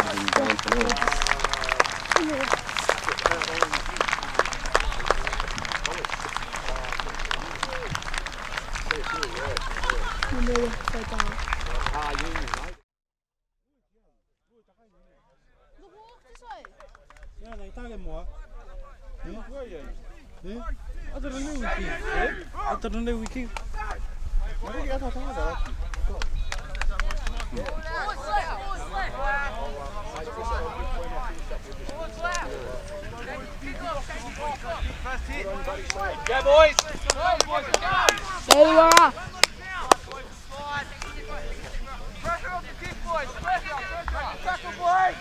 Ja, nee, daar is mooi. Nee? Wat er een nieuwe keer? Wat er een nieuwe keer? Maar ik had dat al gedaan. Go boys! ILLAWARRA! Pressure off the kick boys! Pressure! Tackle boys!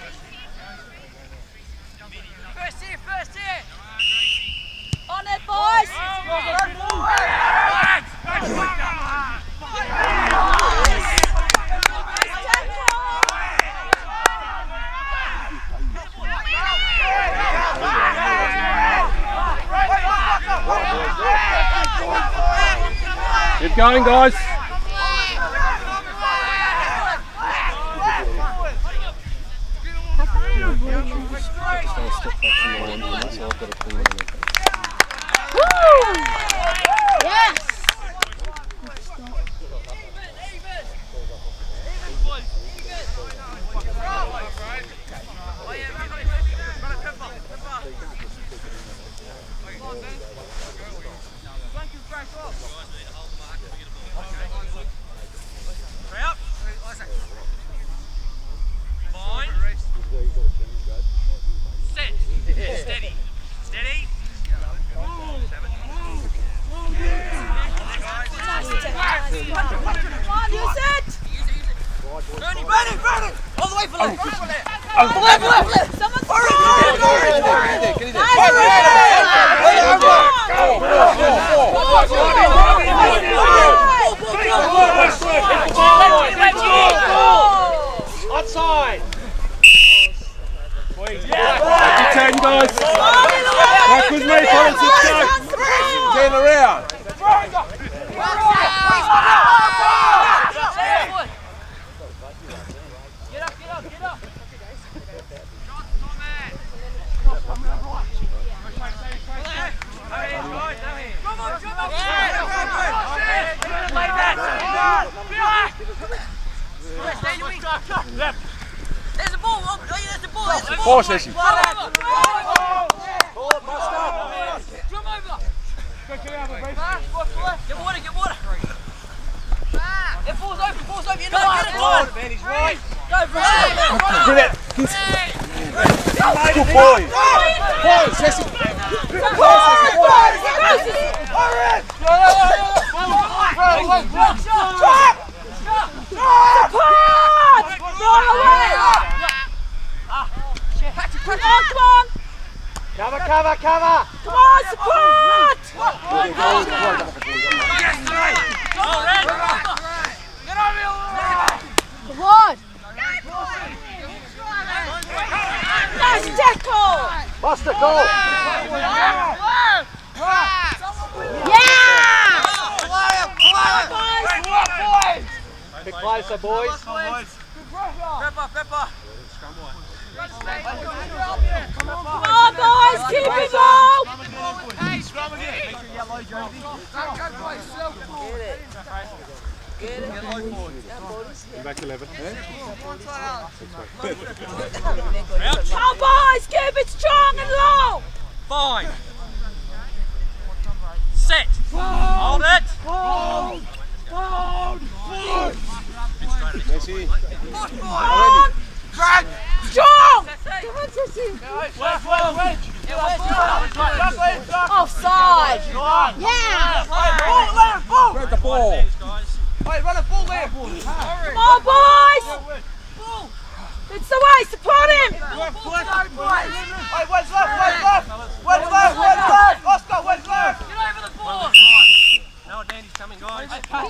First here! On it, boys! Keep going, guys. Yes! Steady. Steady. Come on, use it! Burn it! All the way for left! Left! Someone's Outside! Back to 10, guys. Back with me, Collins. Let's go. 10 around. Get up! There's a ball! There's a ball! Force session. Come over! Get water! It falls over! You're not getting it! Man, he's right! Go, bro! Good boy. Forward, Jesse. Cover! Come on, support! Come on! Nice tackle! Buster, go! Yeah! Bit closer, boys. Pepper. Come on, boys, keep it ball! Hey, scrum again. Make sure yellow jersey. Get it. Back 11. Come on, boys, keep it strong and low! Fine. Set. Hold it. Hold. Messi. On! Drag. Strong! Come on, Jesse. Wedge. Offside! Yeah! Grab the ball. Wait, run a ball there. Come on, boys! It's the way, support him! Hey, where's left? Oscar, where's left? Get over the ball. No, Dandy's coming, guys. Boys, go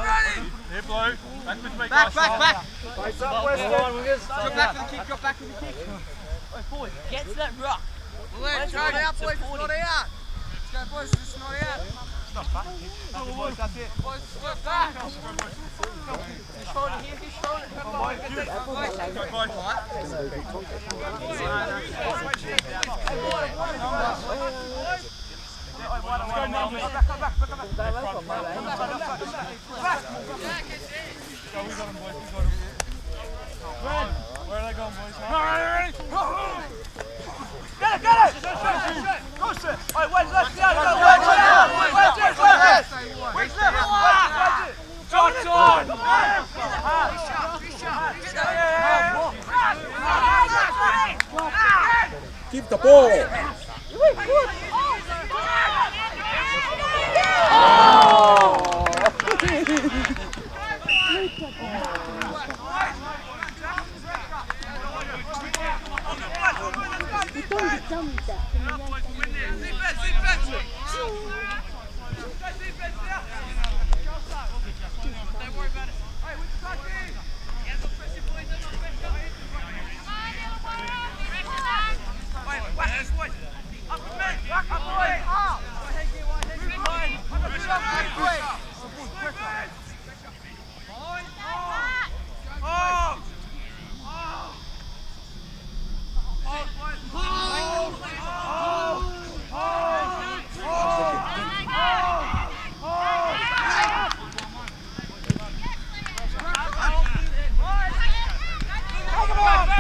ready. Here, Blue. Back with me, Back. Face up, Weston. Drop back for the kick. Oh, boys, get to that rock. Try it out, boys. It's not out. Let's go, boys. It's not out. That's it. Work back. He's throwing here, he's throwing it. Come on, Where are they going, boys? Get it! Go, sir! Alright, wedge left, go! Wedge left! Shots on! Keep the ball!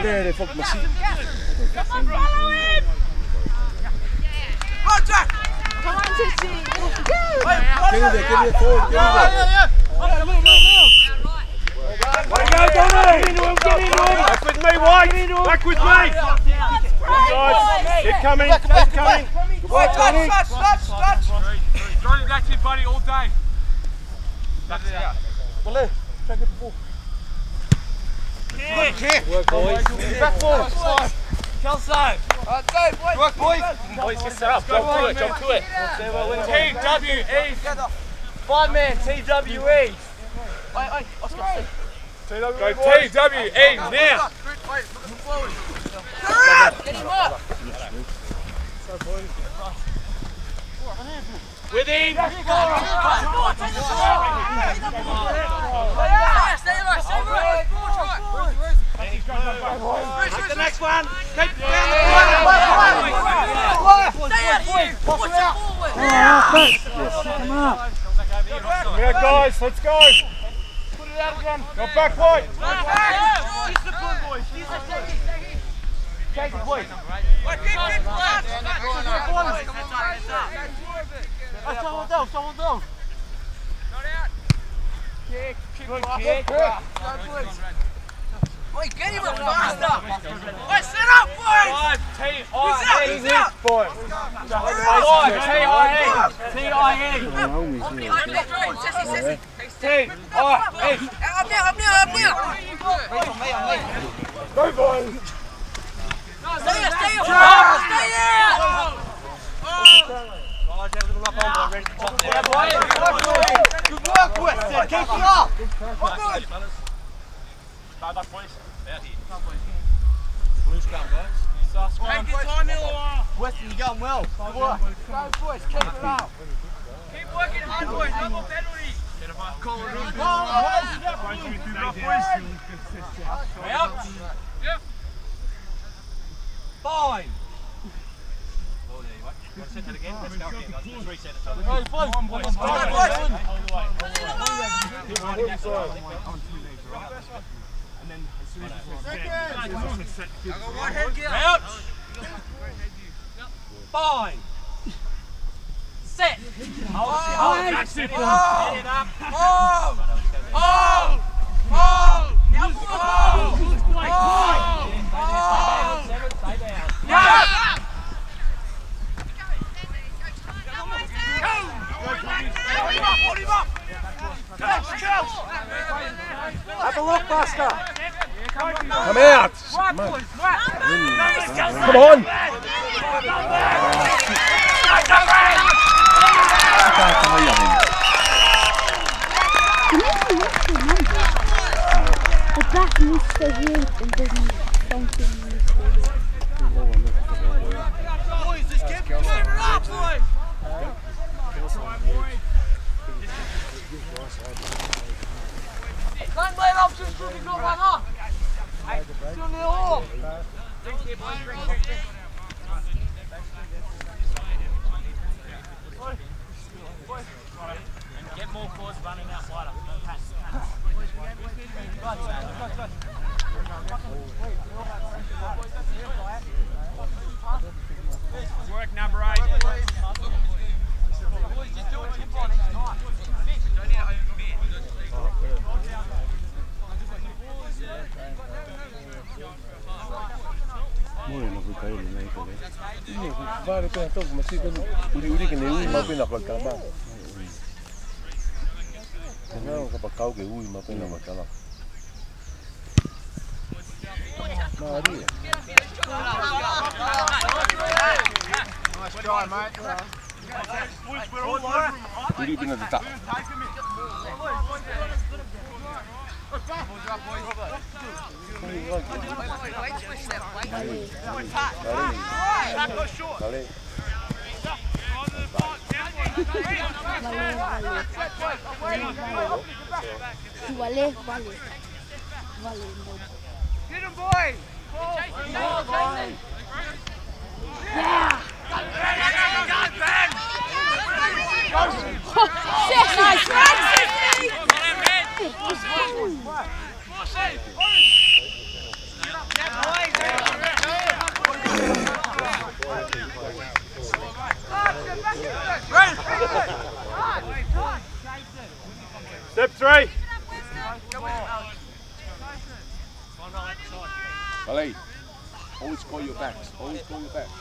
Yeah, they fucked my seat. Come on, follow him! Contact! Come on, Tishy! Get in forward, get in there. Get into him! Back with me, White! Back with me! Keep coming, keep coming! Good work, Tony! Touch! Johnny, that's it, buddy, all day. That's it out. Well, try to get the ball. Work, boys. Back forward. Kelso! Work, boys! Boys, get set up. Jump to it. TWE! 5-man TWE! Oscar. Go TWE now! Get him up! With him! Stay right! Take the next one! Keep Stay out here! Push it forward! Yeah, guys, let's go! Put it out again! Go back, White! Discipline, boys! Take it, boys! Someone down! Not out! Kick! Wait, get him up faster! Wait, set up, boys! T-I-E! He's out! Boys! T-I-E! T-I-E! T-I-E! Up now! Go, boys! Stay out! Good work, Weston! Keep it up! Start back, boys. Out here. Blue scrum, guys. Take your time, ILLAWARRA! Weston, you're going well. Good work. Go, boys, keep it up. Keep working hard, boys. No more penalties. Call it in. Out. Yep. Fine. Oh, there you go. Want to set that again? Let's go again, guys. Let's reset it. Come on, boys. Hold the way. And then as soon as it's set, out. Fine. Set. Hold. That's it. Get it up. Hold! Stay down. Hold him up! Have a look, Buster. Come out. Come on. The back needs to hear and doesn't something needs to Boys, just keep it up, boys! Get more forwards running out wider. Work number 8. Boys, just do it. Keep on. It's time. Don't need to overcommit. Mulla kun kai oli näitä. Niin, kun vaari päähän toki, mä siitä yritin ne uimaa pinna vaikka mä. Ja mä oon kapa kauke uimaa pinna vaikka la. Mä adii. Nice try, mate. Yri pinna tätä. Vale. Get him, boy! Yeah! Step 3. Vale. Always call your backs. Always call your backs.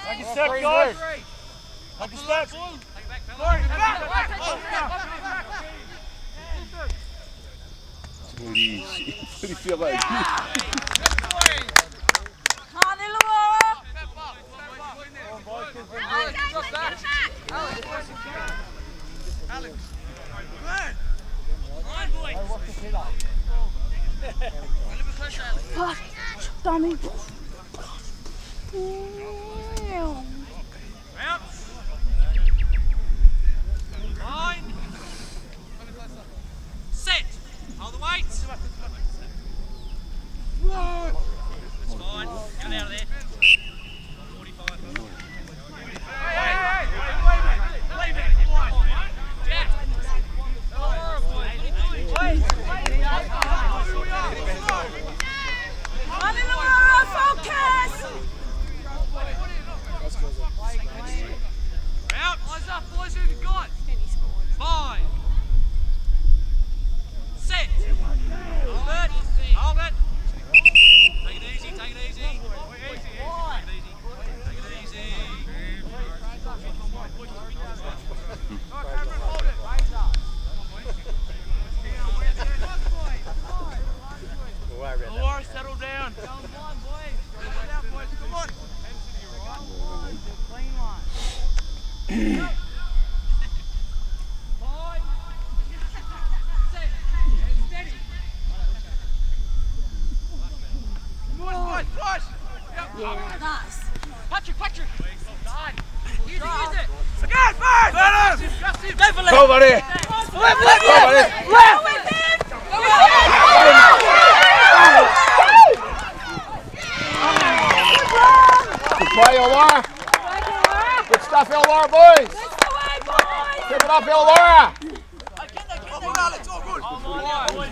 Take a step, guys. Take a step. Pretty feel like On Illawarra! Fuck, dummy. Line. Set. Hold the weight. It's fine. Get out of there. 45. Hey. Leave it. Jack. On Illawarra, focus! Out. Eyes up, boys. Who have you got? 5. Set. Hold it. Hold it. Take it easy. Take it easy. Take it easy. Take it easy. Hold it. Laura, settle down. Come on, boys. Settle down, boys. Come on. Clean one. Yeah, nice. Patrick! Done. Use it! Again, man! Let him! Go for left! Go, buddy! Left with him! Good play, Illawarra. Good stuff, Illawarra, boys. That's the way, boys! Keep it up, Illawarra.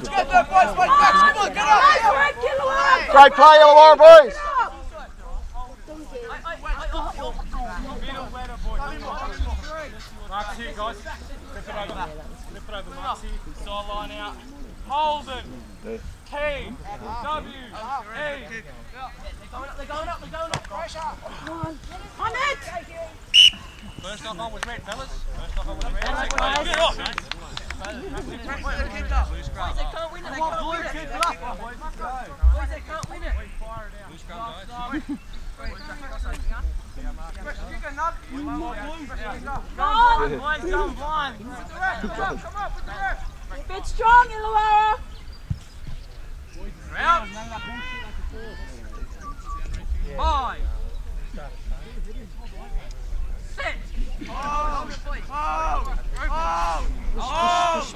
Get there, boys! Come on, get up! Nice work, Illawarra! Great play, Illawarra, boys. Mark's here, guys. Flip it over, Mark's here. Sideline out. Holden. T. W. E. They're going up. Pressure. On it! First knock on was red, fellas. First knock on was red. Get off. Boys, they can't win it. They can't win it. Boys, they can't win it. Keep it strong, Illawarra. Round. 5. 6.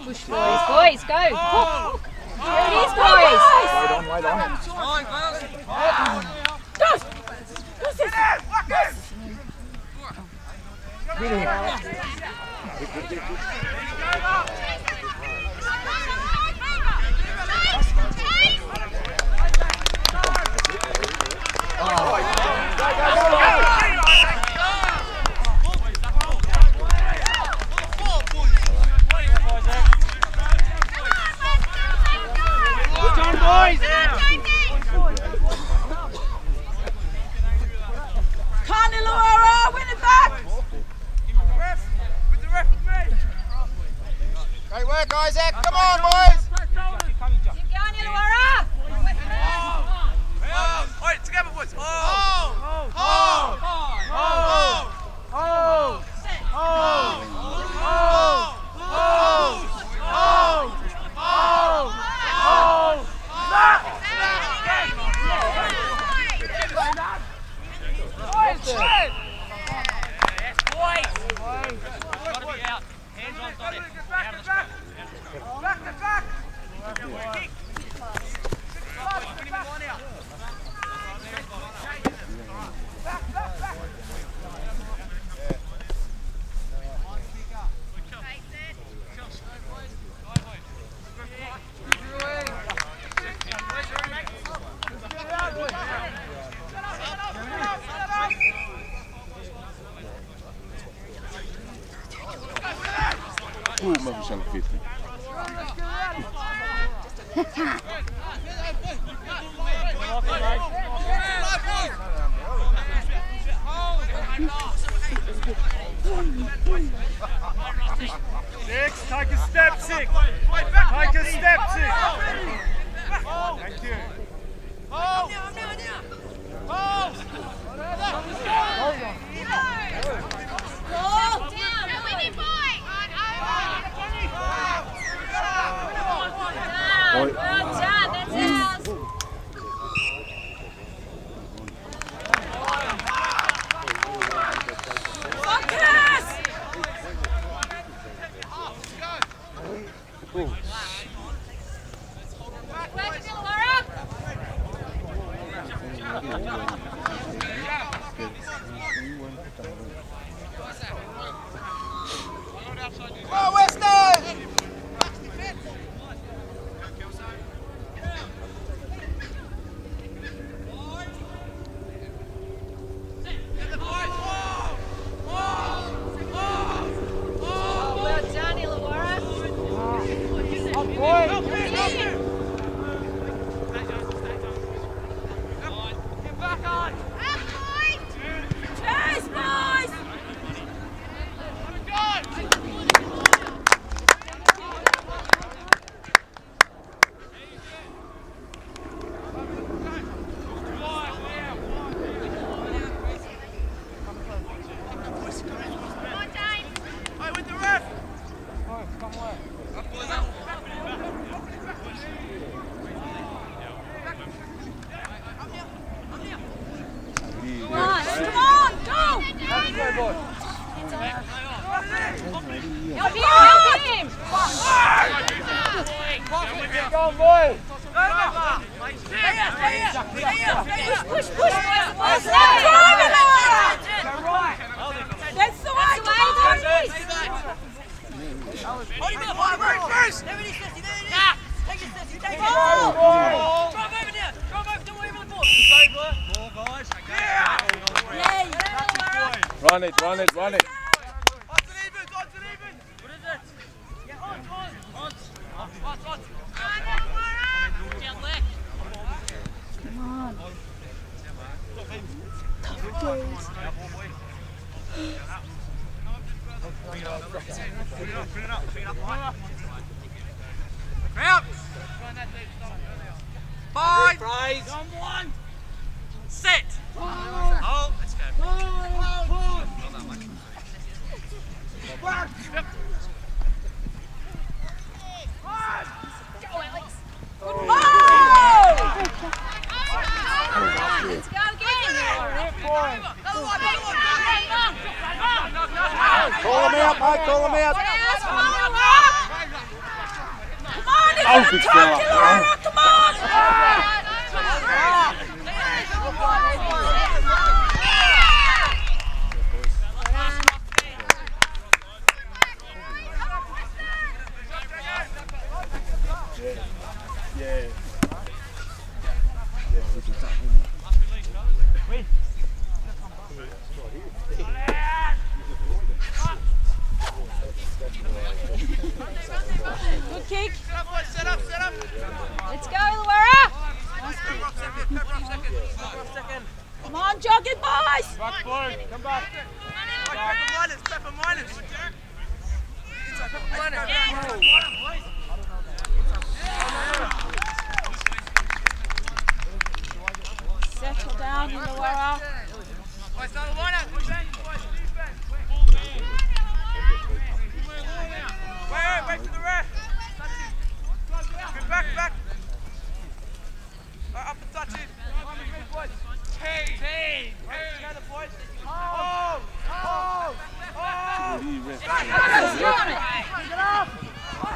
Push, boys, go. Here it is, boys. Wide on. Great work, Isaac. Come on, boys. Keep going, Illawarra. All right, together, boys. Hold. ما فيش انا فيت. Six, take a step, Six. Take a step, Six. Thank you. Well done, that's ours. Focus! Work, Illawarra. Go, Western! Well done, Illawarra. Get back on! Chase, boys! Come on, go! Help him! Go on, boys. Push, boys! That's the way, boys! Hold him up, first! There it is, Jesse, there it is! Take it, Jesse, take it! Oh. Drive over now! Drive over, don't worry about the ball! It's over! Ball, guys! Yeah! Run it. Odds and evens! What is it? Yeah, odds! Down left! Come on. Out! 5! Praise! On 1! Let's go again. Call him out, mate, call him out. Come on, it's the time, ILLAWARRA, come on! Yeah. Good kick. Set up. Let's go, ILLAWARRA. Come on, jogging boys. Back boys, come back. Pepper minus. Settle down, ILLAWARRA. Wait for the ref. Back. Up and touch it. Team. Together, boys. Oh.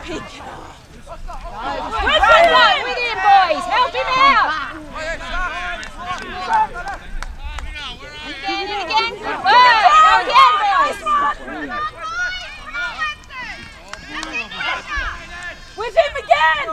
Pick it up. Good with him, boys. Help him out. Again. Good work. Go again, boys. With him again.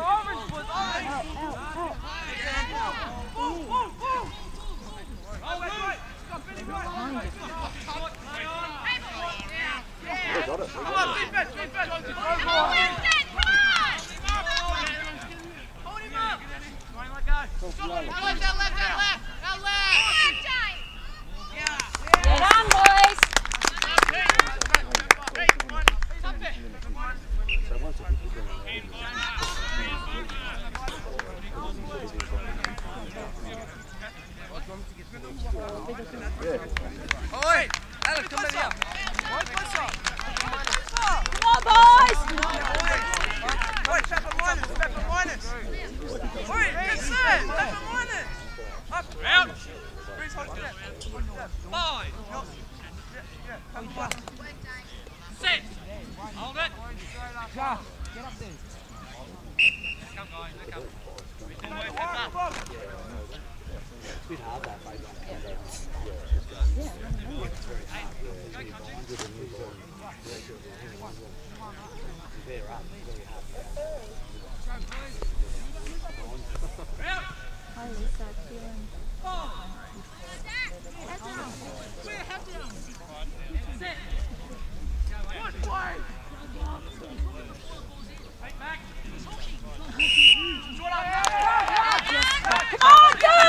Get on, boys. Oi! Alex, come here. Come on, boys. Oi, pepper minus. Oi, good set. Pepper minus. Up. Out. Breeze, hold it there. 5. Set. Hold it. Josh, get up there. Come, guys. Come. It's a bit hard that way. They're up. Hi, Lisa. Feeling. Come on, go!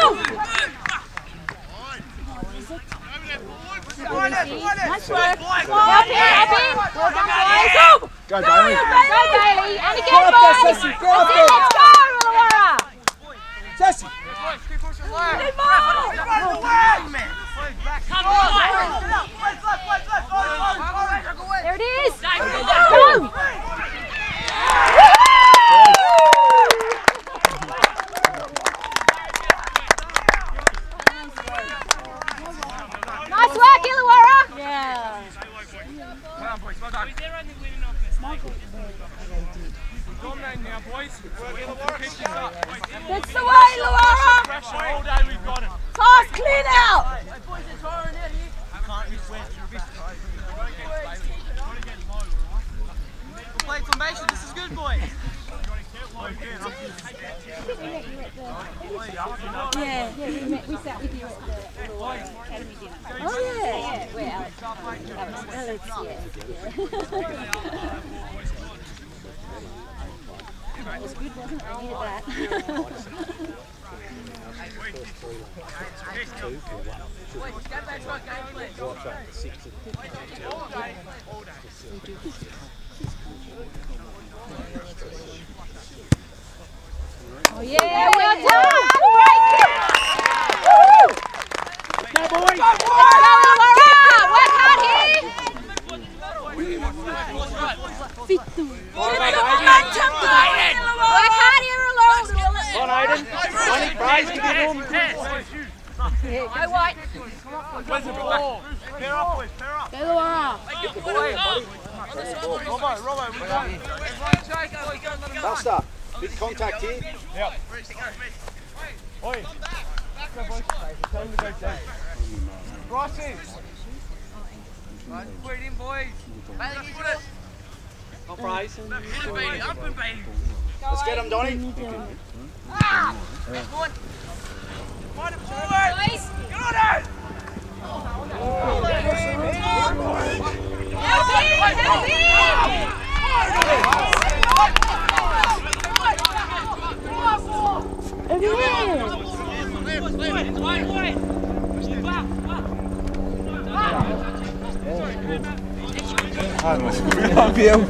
Nice work. Help him. Well done, boys. Go, Bailey. Go, Bailey. And again, boys. Let's go, ILLAWARRA. Jesse. Need more. There it is. Go. Nice work, ILLAWARRA. Yeah. Well done, boys. Well done. Dominating now, boys. That's the way, ILLAWARRA. Pressure all day, we've got it. Pass clear now. Play formation. This is good, boys. Yeah, we sat with you at the academy dinner. Oh yeah, where Alex? Alex, yeah. It was good, wasn't it? I needed that. Oh yeah, well done! Great kick! Woo! Go, boys! Let's go, ILLAWARRA! Work hard here! Momentum, ILLAWARRA! Work hard here, ILLAWARRA! Come on, Aiden. Ronnie, Bryce, give him. Go White. Where's the ball? Pair up, boys, pair up. Go Illawarra. Robbo, we go. Faster. Big contact here. Yep. Oi. Go, boys. Time to go down. Rossi. Put it in, boys. Not prize. Open, baby. Let's get him, Donny. Ah! Find it forward. Boys. Get on it. Help him! Help him! Ah, mas não viemos.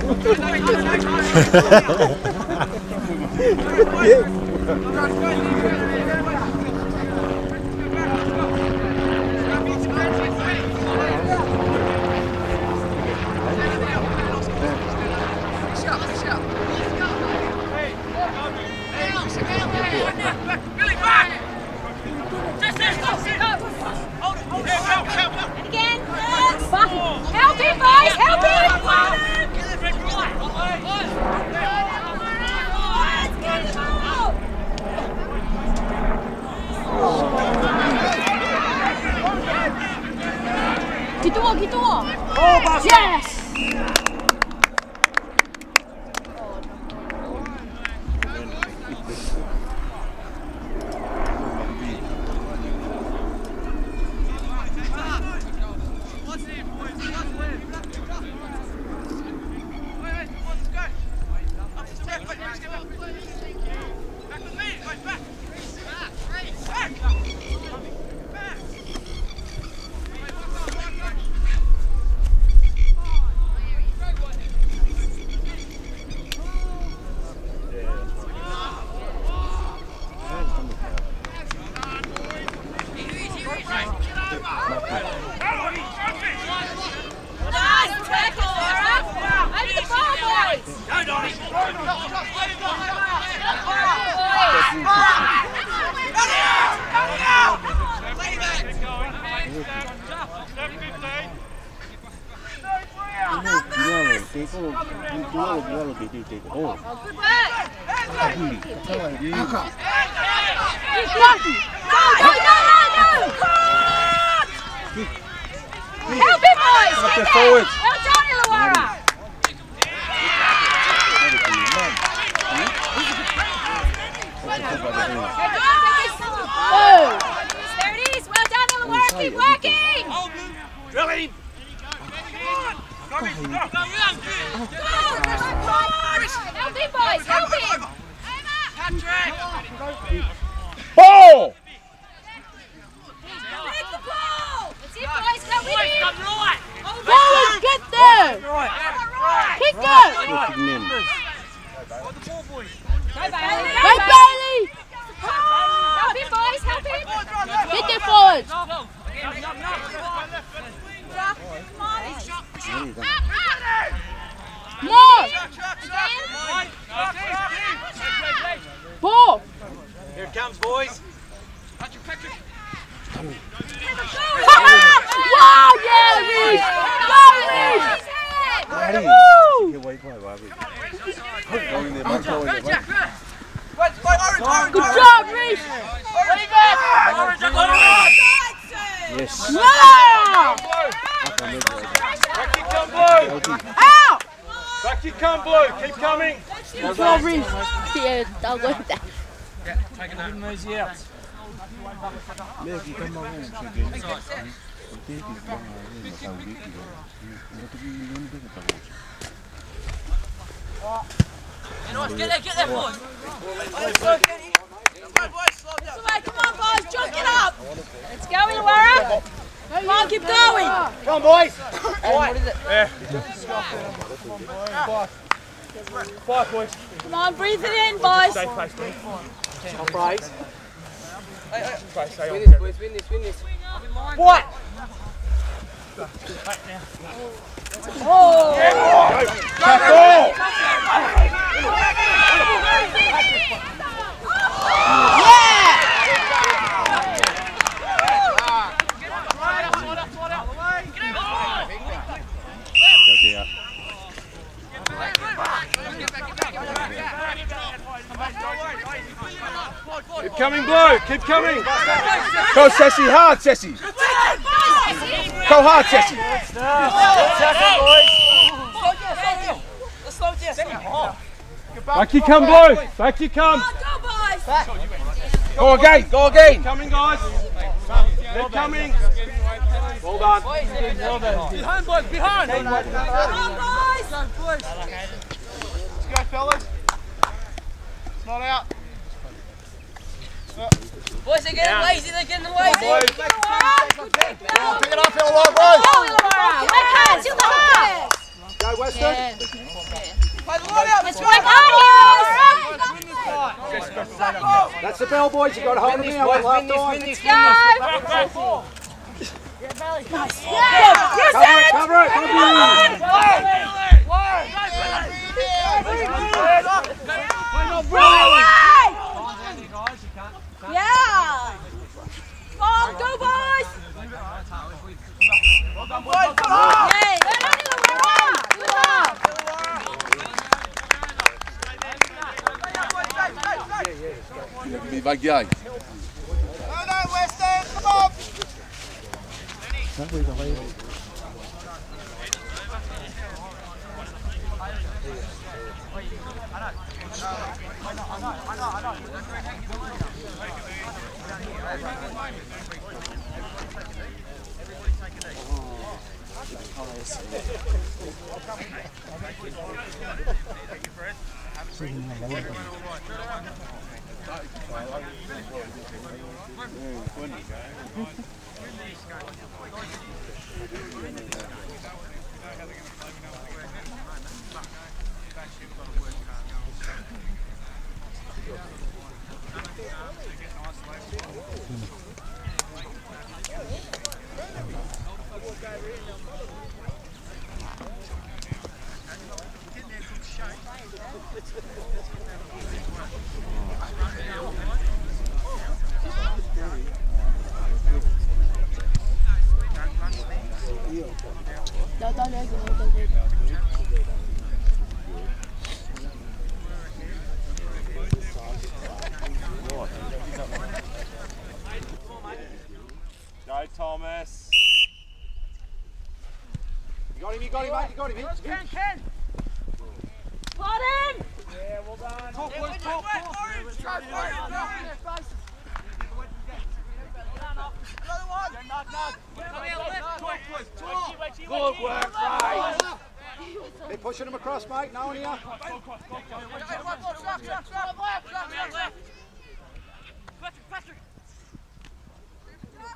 Help him, boys! Help him! Gitu. Oh, Buster. Yes! Help him, boys! Up Get there there! forwards. Well done, Illawarra! Oh! There it is! Well done, Illawarra! Keep working! Drill him. Help him, boys! Help him! Patrick. Ball! Take the ball! That's it, boys! Go with him! Come right. Boys, get there! Right. Kick it! Hold the ball, boys. Go, Bailey! Go, Bailey! Help him, boys! Help him! Get there forwards! More! Ball! Here it comes, boys. Wow, yeah, Reece! Go, Reece! Good job, Reece! Yes. Wow! Back you come, Blue. Out! Back you come, Blue. Keep coming. Good job, Reece. Yeah, I'll go with that. Get there, boys. Come on, boys, jog it up! Let's go, Illawarra! Come on, keep going! Come on, boys. What is it? Yeah. Five, boys. Come on, breathe it in, boys! Stay close, please. Not prize. Stay on. Win this. What? Oh! Tackle! Yeah! blue. Keep coming. Go, Ceci. Hard, Ceci. Go hard, Ceci. Back you come, blue. Back you come. Go again. Go again. Coming, guys. They're coming. Well done. Behind, boys, behind! Come on, boys! Let's go, fellas. It's not out. Boys, they're getting lazy, they're getting lazy. Pick it up, Illawarra, boys. Work hard, still the heart! Go, Weston. Play the line out. Let's work hard, That's the bell, boys. You got to hold them out. Left on. Go! Cover it. Come on. Yeah! Come on, go, boys! Well done, boys. Come on. Hey, good on! Me vagueai. No, Weston. Come on. Go, Thomas. You got him, mate. You got him. Ken. Plot him! Yeah, well done. Talk, boys, talk. Another one. Good work, right. They're pushing him across, mate. No one here.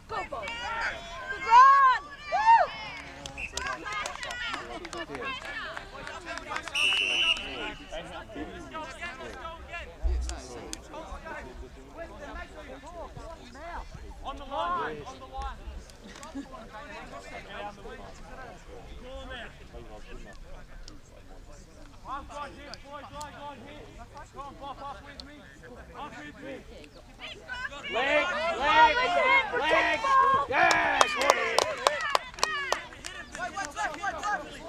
Go, boys! Good run! Woo! On the line. I've got him, boys, I've got him. Come on, Bob, up with me. Up with me. Leg. Yes, got it.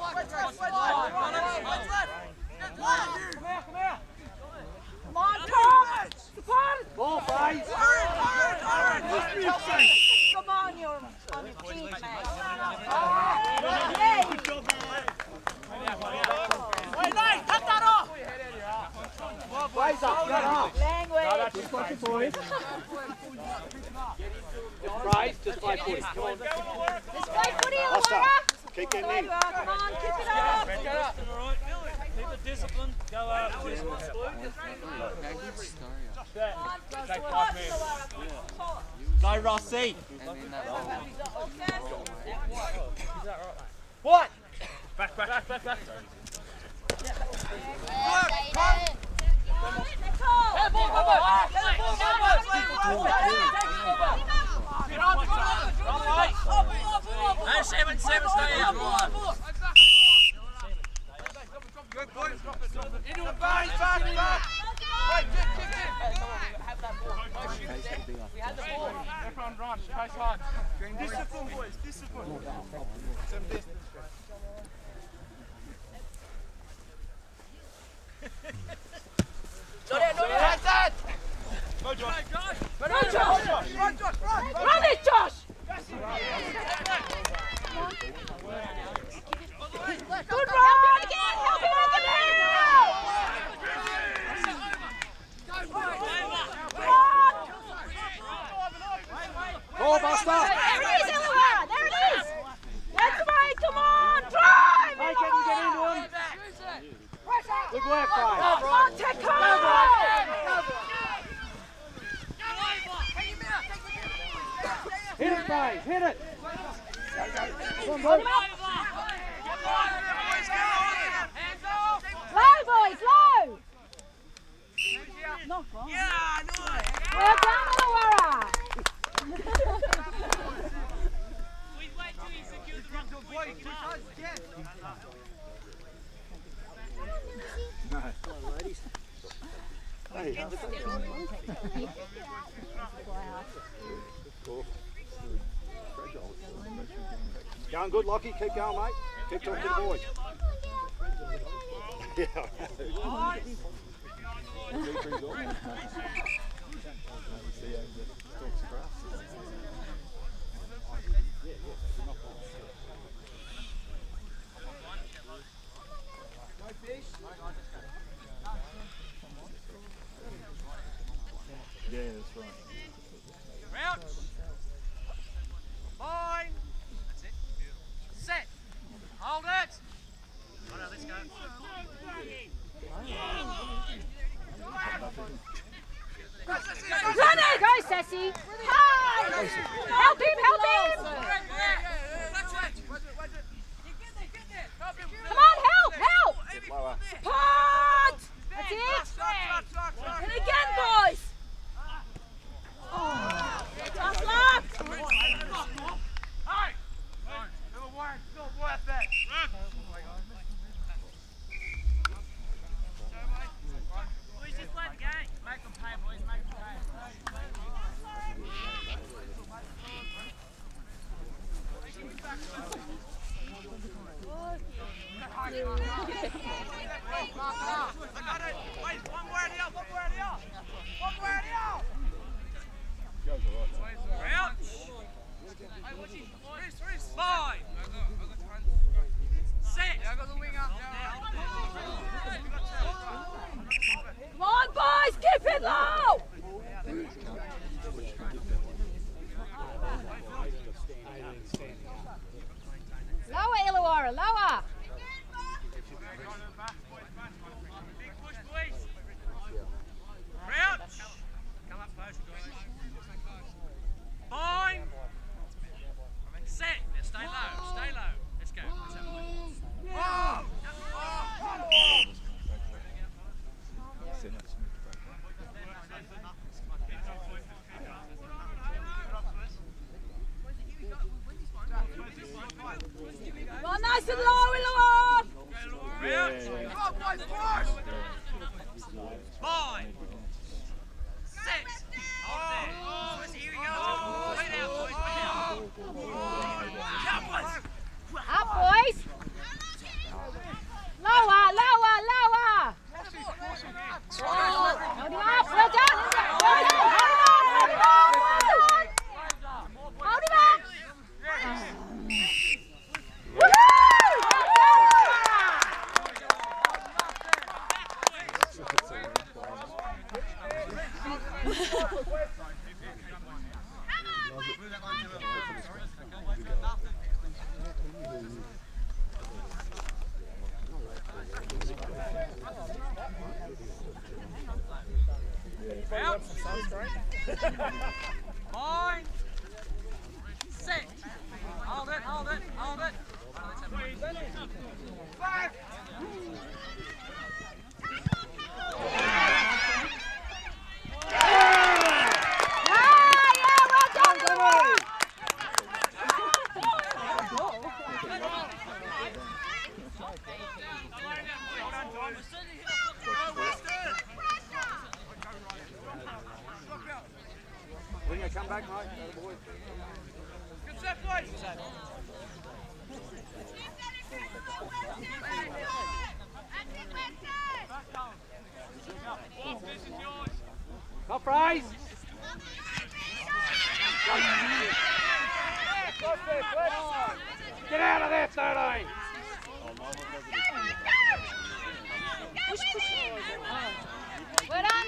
What's left? Come here. Come on, Tom! Support! Ball, fight. Come on, you're on your feet, mate. Wait, mate, cut that off. Blaze up, get up. Language. Just play footy. Come on. Let's play footy, I'll Illawarra. start. Keep getting in. Come on, keep it up. Keep it disciplined. Go up. Go, Rossi. What? Back. No, 7, stay out. Good boys. Into a back. Wait, kick. Have that ball. We had the ball. Everyone run. Chase hard. Discipline, boys. Discipline. Some distance. Not out. Go, John. Run, Josh! Run, Josh! Run it, Josh! Good run! Help him again! Help him again! Ball, Buster! There it is, Illawarra! There it is! That's right, come on! Drive! Make it and get into him. Good work, guys. Come on, Teco! Hit it, guys. Hit it. Come on, boys. Low, boys, low! Not gone. Well done, Illawarra! Going good, Lockie. Keep going, mate. Keep talking to the boys. Yeah, that's right. Round. Fine. That's it. Set. Hold it. Oh no, let's go. Run it! Go, Sassy! Hi! Help him, help him! Come on, help, help! Punt! That's it! And again, boys! Tough luck! Hey! Illawarra, it's not worth it. Boys, just play the game. Make them pay, boys. Make them pay. I got it. Wait, one more out. One more out. One more out. Out. Five. Six. I got the wing up now. Come on, boys, keep it low! Lower, Illawarra, lower! Big push, boys. Crouch. Come up close, guys. Fine. Set. Now stay low. Stay low. Let's go. Let's have a look. Well, nice and low, Illawarra! Five. Six. Hold there. Boys, here we go. Way down, boys. Way down. Up, boys! Lower, lower, lower! Hold him up, well done! Hold him up! Out. Fine. Set. Hold it, hold it, hold it. Five. Winger, come back, mate. Go boys. Good set, boys. Top rise. Get out of there, 13! Well done.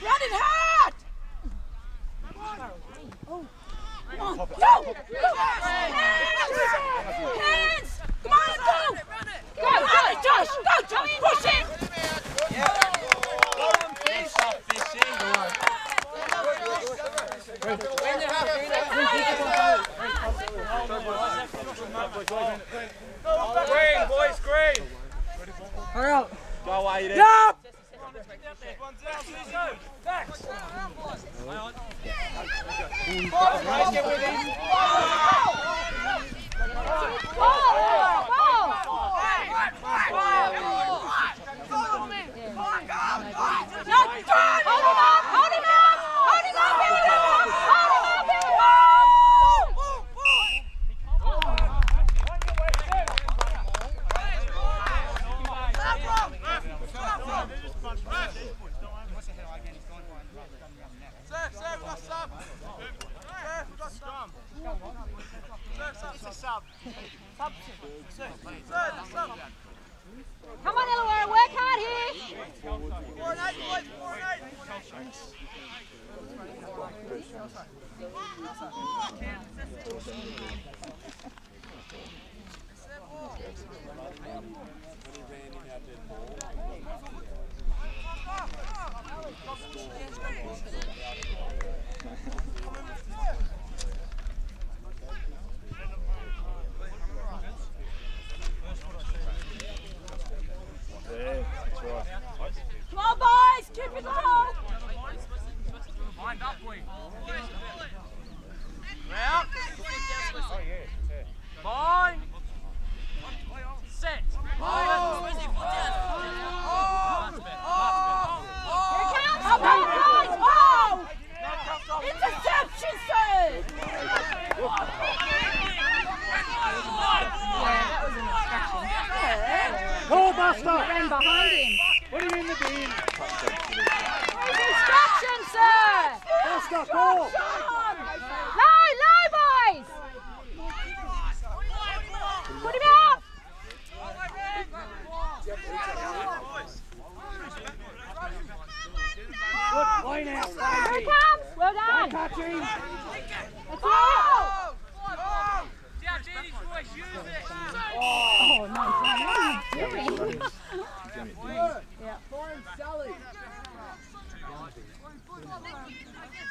Running hard! Oh. Come on, go! Hands! Come on, go! Go, Josh! Go, Josh! Push it! Stop fishing. Green, boys, green! Hurry up! Go away then. Yup! Come on, Illawarra, work hard here. 4 and 8, boys, 4 and Come on, boys! Keep it low! Wind up, boy. Round. Bind. Set. Oh! Interception, sir! Call Buster! Ran behind him. Put him in the bin! Instruction, sir. Buster, call! Low, boys. Put him out. Good play now, Here Stacey! it comes. Well done. Touch him! That's it. Down, Danny's voice, use it. Oh, no, what are you doing? Yeah.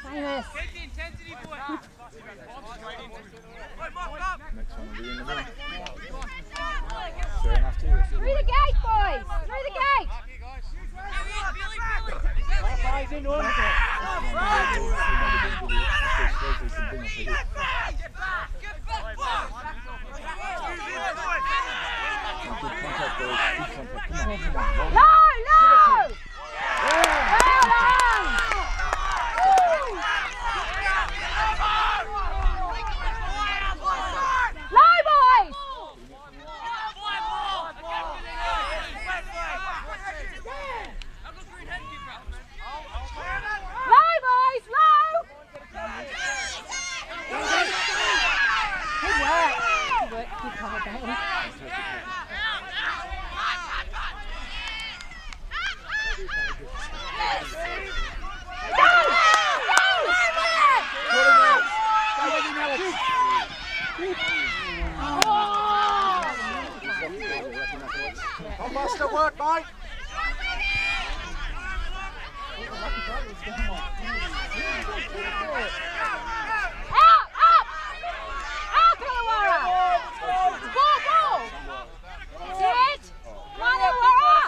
Famous. Keep the intensity, boy. Next one will be in the room. Through the gate, boys. Through the gate. Eyes into him! Low. Well done. Low, boys. Low, boys, low. Good work. Good cover, Bailey. Come Buster, work, mate! Out, Illawarra. Ball. That's it. Come on, Illawarra.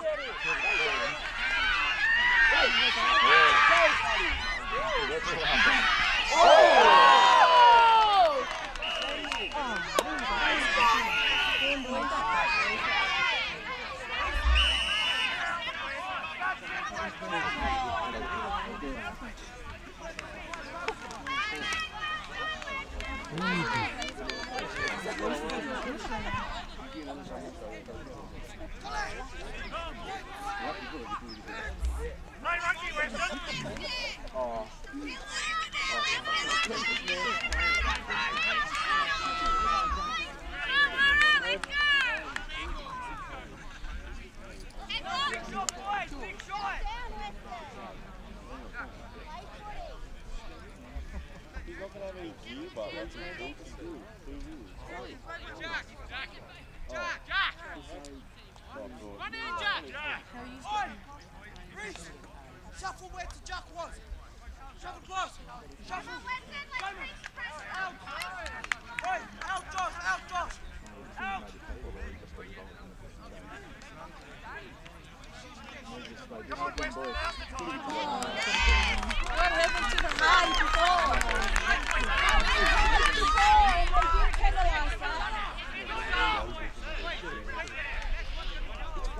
Shuffle where to Jack was. Shuffle close. Shuffle. Out. Right. Out, Josh. Out, Josh. Out. Come on, Weston. What happened to the high before?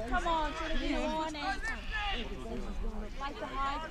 Come on, should have been one and like the high.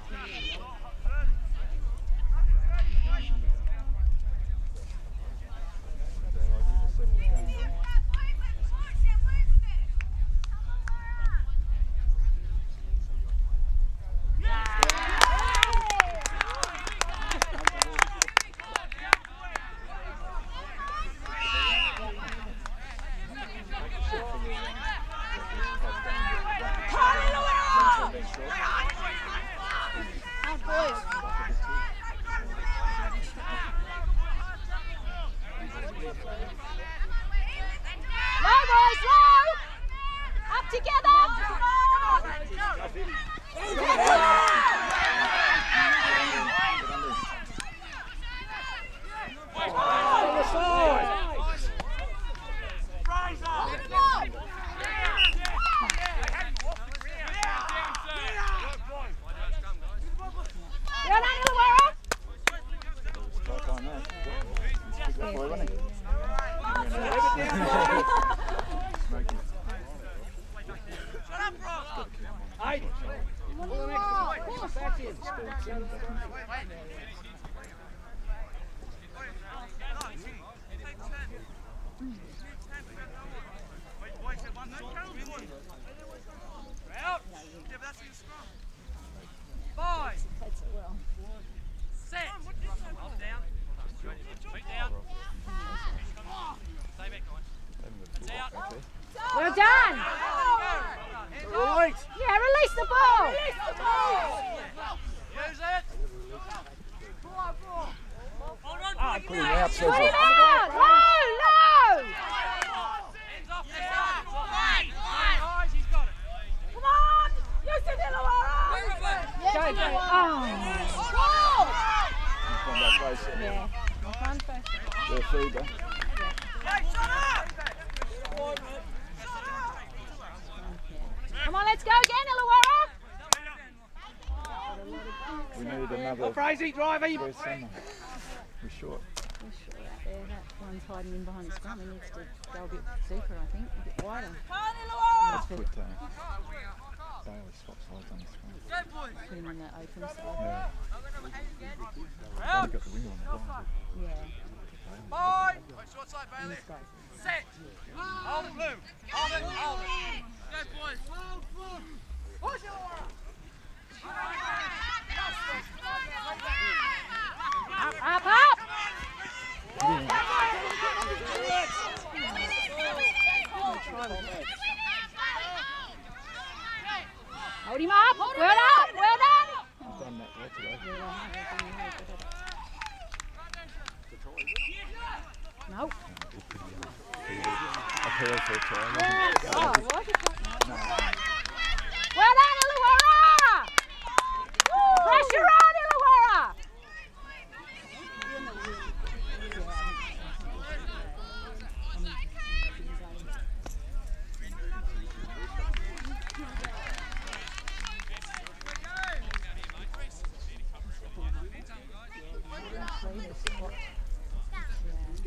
Well done! Right. Yeah, release the ball! Use it. Put him out, Put him out! Low, low! Hands off the side. He's got it. Come on! Use it, Illawarra! Go, go. Oh! Find that place. Yeah. One first. They're feeder. Hey, shut up! Come on, let's go again, Illawarra! We need another. Crazy driver. Where's Summer? We're short. We're short out there. That one's hiding in behind the scrum. He needs to go a bit deeper, I think, a bit wider. Let's put Bailey swap sides on the screen. Put him in that open side. Yeah. Only got the wing on the bottom. Yeah. Bye. Short side, Bailey. This guy's Set. Hold it, Blue. Hold it. Hold it. Go, boys. Push it, Laura. up, up! Hold him up! Well done! Well done! I've done that there today. No. Appeal for a try. Oh, what? Well done, Illawarra! Pressure on, Illawarra!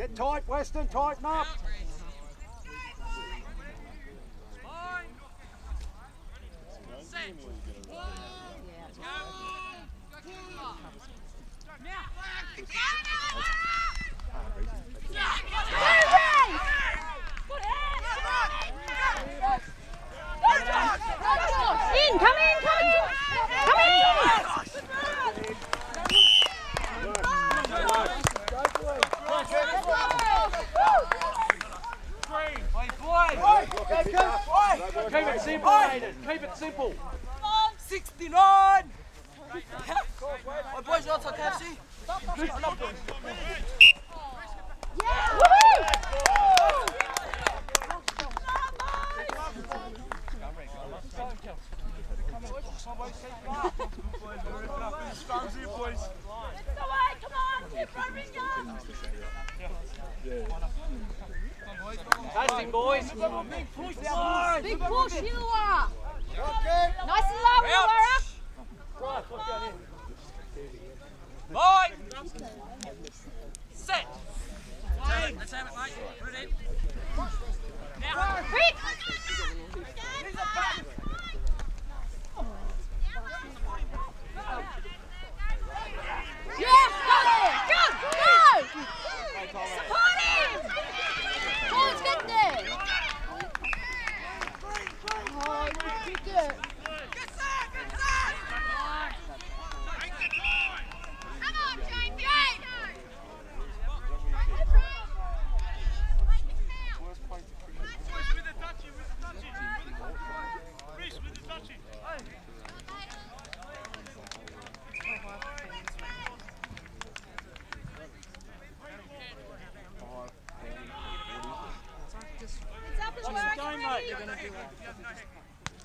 Get tight, Weston, tighten up. In, come in, come in! Come in! Keep it simple, Aiden. Keep it simple. 69! Oh, boys, you outside KFC? Yeah! Tasting, boys. Big push, Illawarra! Nice and low, Illawarra! Boy! Set! Let's have it, mate. Put it in. Now. Quick! Yeah, go there! Go! Go! Support him! Come on, get there! Oh, you kick it! Come on, Jamie!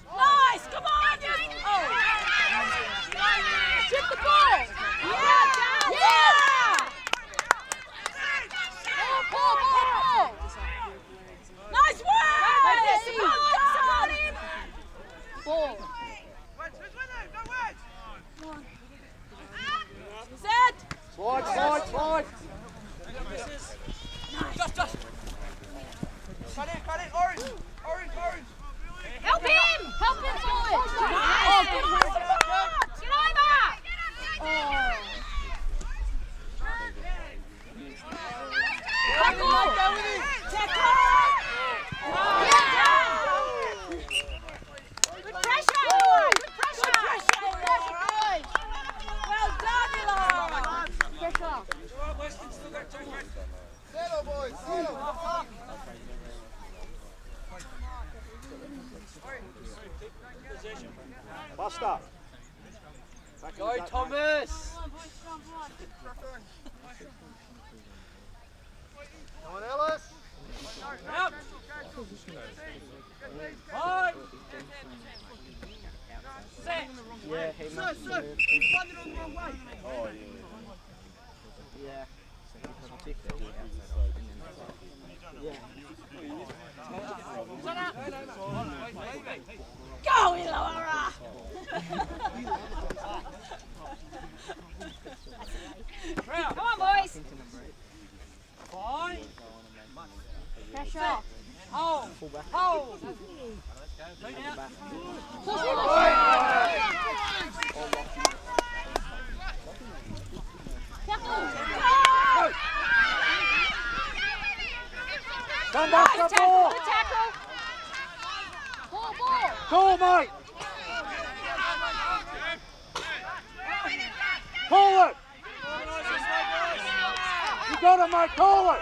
Nice! Come on! Oh! Shoot the ball! Yeah! Yeah! Ball! Nice work! Support him! Ball. Set! Slide. Just. Cut in, orange. Help him! Help him forward! Oh, good one! Get over! Oh. Tackle! Tackle! Yeah! Good pressure! Good pressure! Well done, Illawarra! Pressure! Settle, boys, settle. Buster. Go, Thomas. Come on, Ellis. Out. Bye. Set. Yeah, he must He's running on the wrong way. Oh, yeah. Go, Illawarra! Come on, boys! Fine. Pressure! Hold. Push him! Come back, Nice the ball. tackle! Good tackle! Ball! Cool, mate. Pull it. You got it, mate. Call it.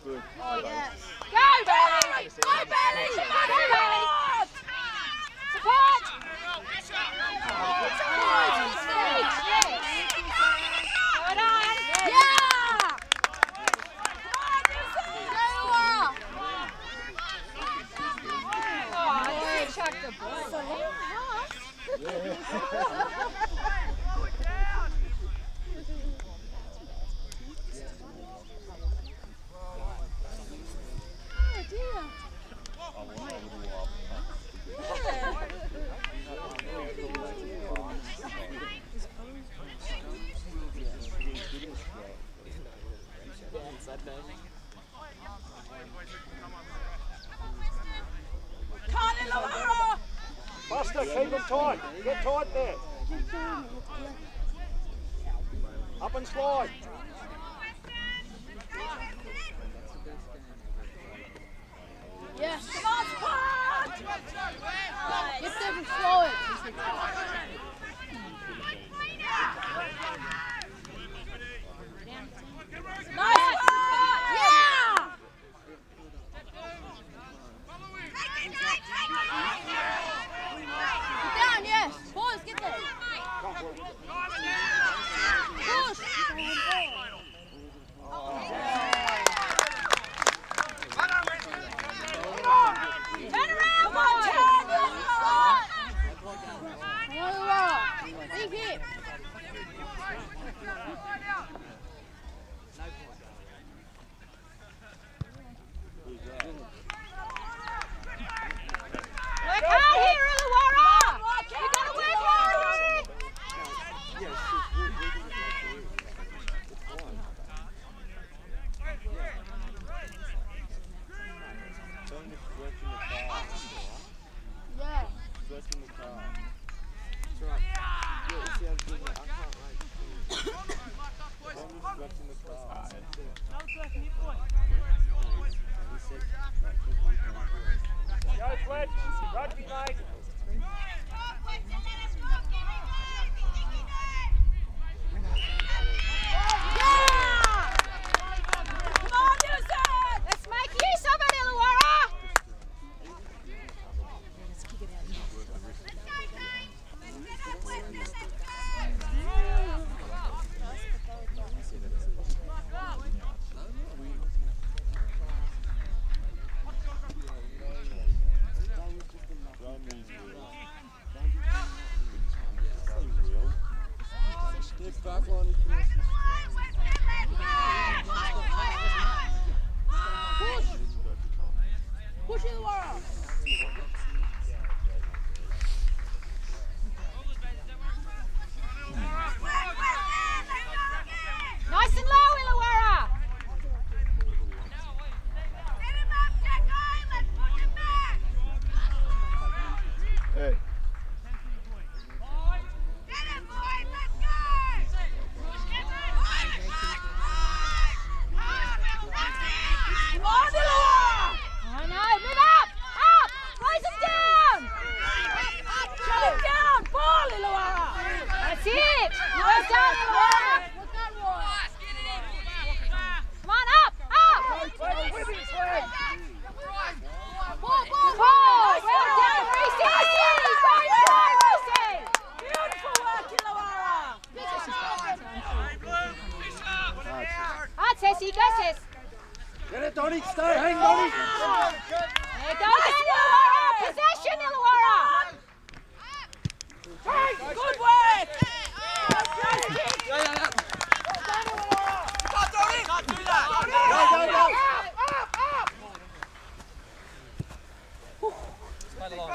Good. Oh, yes. Go, Bailey! Go, Bailey! Go, Bailey! Support! Support! Yes. Good on! Yeah! Oh, they chucked the ball. Keep them tight. Get tight there. Up and slide. Yes. Come on, Spot! Get them and slow it. Nice! Yeah! Get down, yes. Boys, get there. Push. Turn around, boy. Turn Big hit. Work hard here, Illawarra! You gotta work hard here! Yeah. Go, Fletch. Rugby, mate. Come on, use it! Let's make use of it, Illawarra! Let's kick it out. Push Illawarra! Nice and low, Illawarra! Hey. Come on, Illawarra! Oh no, move up! Up! Raise him down! Shut him down! Ball, Illawarra! That's it! Well done, Illawarra! Come on, up! Up! Ball! Well done, Reese! Reese! Beautiful work, Illawarra! Hard, Cessy, go, Cess! Get it, Donny. Stay. Hang, Donny. There you go, Illawarra! Possession, Illawarra! Good work! Can't do that.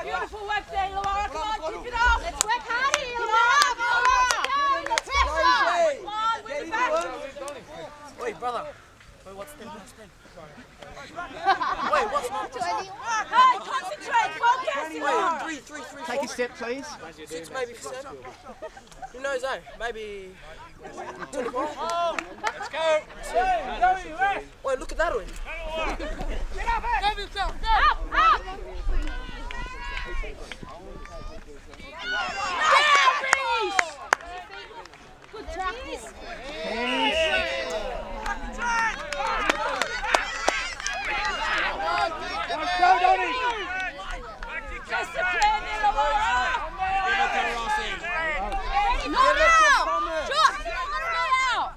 Beautiful work there, Illawarra. Come on, keep it up. Let's work harder, Illawarra. Let's pressure. Come on, win it back. Wait, brother. Wait, what's the Hey, concentrate, focus, Illawarra. Wait, three, Take a step, please. 6 maybe 7. Who knows, eh? Maybe 24. Let's go. Wait, look at that one. Up, up. Yeah, Reese. Good practice. Go, Donny. Discipline, Illawarra. Not now. Drop. Let him go out.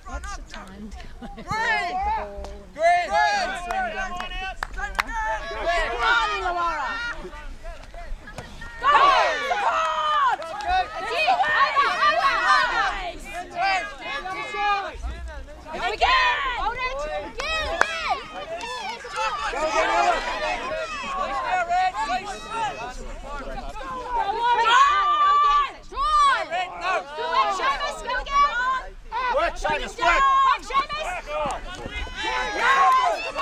What's the time to go? Green! Come on, Illawarra. Go! Support! That's it. Over. Go again. Hold it. Again. Go, Donny. Seamus, go again! Work, Seamus, Work, Seamus! Yes, come on!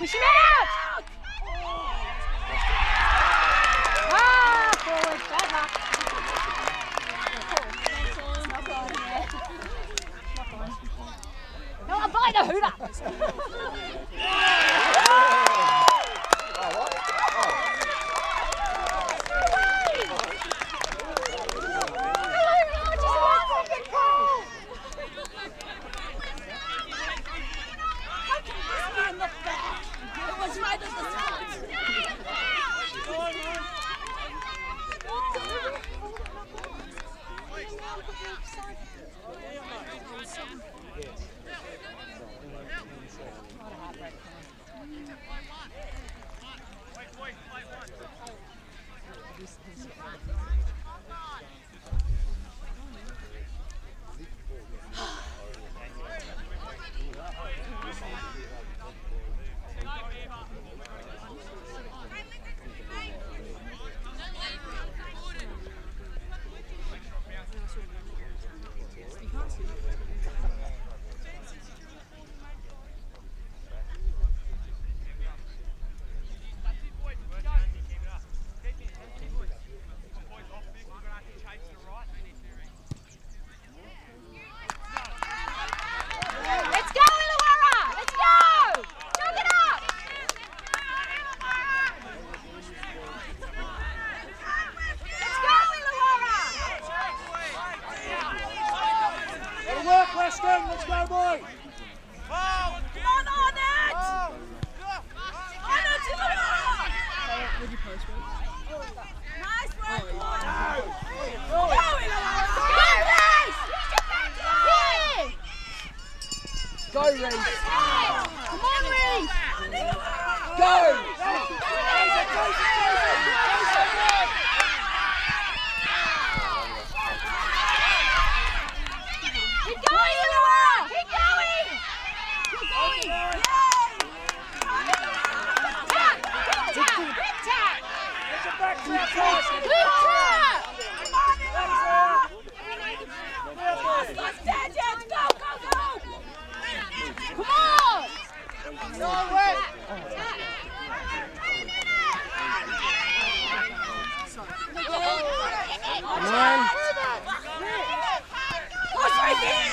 Push him out! Ah, forward, bad luck. No, I'm buying a hooter. It was right at the spot. Let's go, boy! Come on, Arnett! Arnett, would you post one? Nice work, boy! Go, Reece! Go, Reece! Come on, Reece! Go! Keep going, Illawarra! Keep going! Keep going! Big tap! Good tap! Go, go, go! Come on! No way! Come on! Push right in!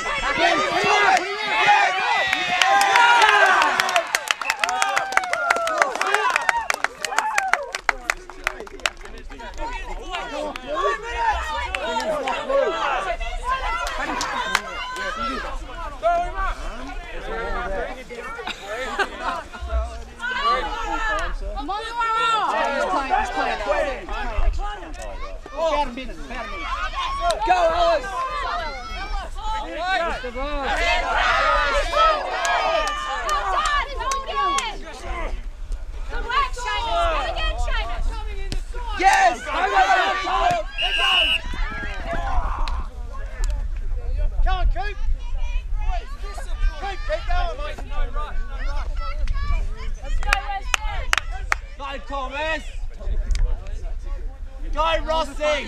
Come on, he's playing. About a minute. Go, Alice! Good ball. Good work, Seamus. Go again, Seamus. Yes! Come on, Coop! Keep going, mate! Let's go, Thomas! Go, Rossi!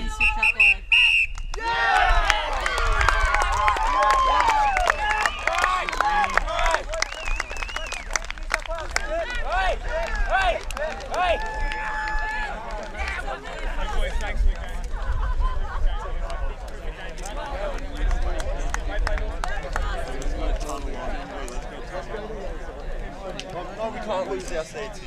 We can't lose our seats.